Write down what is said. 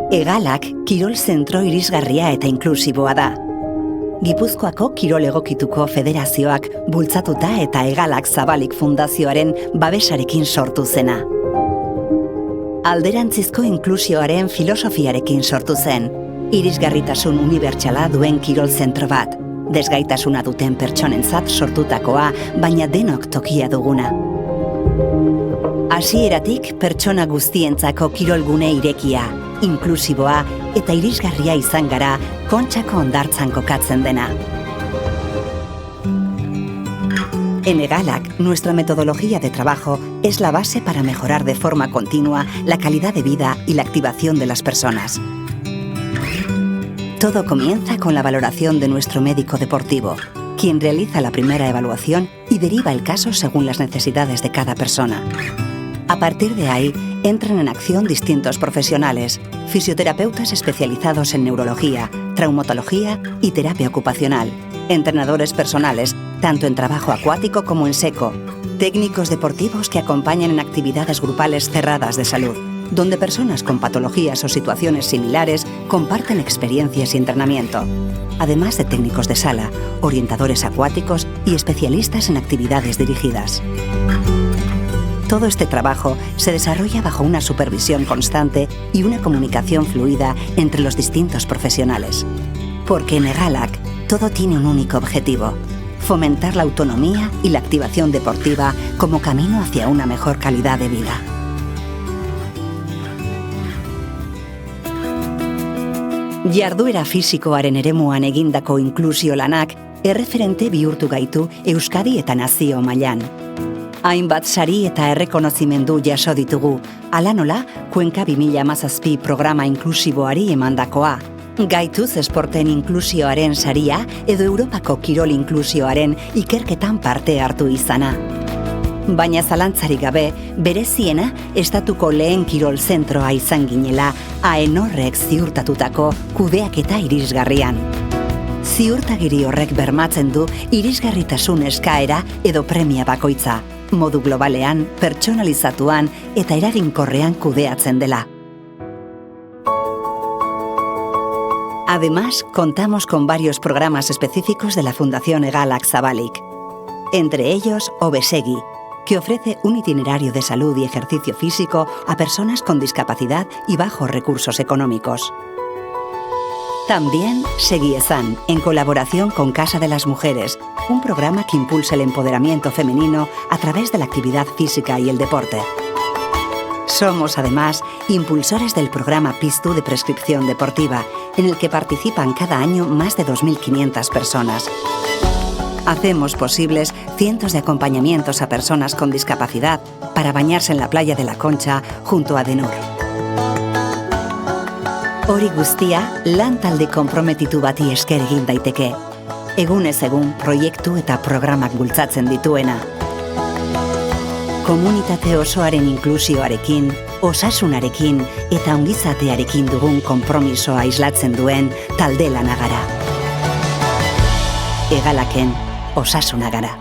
Egalak kirol zentro irisgarria eta inklusiboa da. Gipuzkoako Kirol Egokituko Federazioak bultzatuta eta Egalak Zabalik Fundazioaren babesarekin sortu zena. Alderantzizko inklusioaren filosofiarekin sortu zen, irisgarritasun unibertsala duen kirol zentro bat, desgaitasuna duten pertsonentzat sortutakoa, baina denok tokia duguna. Hasieratik pertsona guztientzako kirolgune irekia, inklusiboa eta irisgarria izan gara Kontxako hondartzan kokatzen dena. En Egalak, nuestra metodología de trabajo es la base para mejorar de forma continua la calidad de vida y la activación de las personas. Todo comienza con la valoración de nuestro médico deportivo, quien realiza la primera evaluación y deriva el caso según las necesidades de cada persona. A partir de ahí, entran en acción distintos profesionales, fisioterapeutas especializados en neurología, traumatología y terapia ocupacional, entrenadores personales, tanto en trabajo acuático como en seco, técnicos deportivos que acompañan en actividades grupales cerradas de salud, donde personas con patologías o situaciones similares comparten experiencias y entrenamiento, además de técnicos de sala, orientadores acuáticos y especialistas en actividades dirigidas. Todo este trabajo se desarrolla bajo una supervisión constante y una comunicación fluida entre los distintos profesionales. Porque en Egalak todo tiene un único objetivo: fomentar la autonomía y la activación deportiva como camino hacia una mejor calidad de vida. Jarduera fisikoaren eremuan egindako inklusio lanak erreferente bihurtu gaitu Euskadi eta nazio mailan. Hainbat sari eta errekonozimendu jaso ditugu, hala nola Cuenca 2017 programa inklusiboari emandakoa, Gaituz esporten inklusioaren saria edo Europako kirol inklusioaren ikerketan parte hartu izana. Baina zalantzarik gabe, bereziena estatuko lehen kirol zentroa izan ginela AENORrek ziurtatutako kudeaketa irisgarrian. Ziurtagiri horrek bermatzen du irisgarritasun eskaera edo premia bakoitza, modu globalean, pertsonalizatuan eta eraginkorrean kudeatzen dela. Además, contamos con varios programas específicos de la Fundación Egalak Zabalik. Entre ellos, Obesegi, que ofrece un itinerario de salud y ejercicio físico a personas con discapacidad y bajos recursos económicos. También Segiezan, en colaboración con Casa de las Mujeres, un programa que impulsa el empoderamiento femenino a través de la actividad física y el deporte. Somos, además, impulsores del programa PISTU de prescripción deportiva, en el que participan cada año más de 2.500 personas. Hacemos posibles cientos de acompañamientos a personas con discapacidad para bañarse en la playa de la Concha junto a ADENOR. Hori guztia lan talde konprometitu bati esker egin daiteke. Egunez egun proiektu eta programak bultzatzen dituena. Komunitate osoaren inklusioarekin, osasunarekin eta ongizatearekin dugun konpromisoa islatzen duen talde lana gara. Egalaken osasuna gara.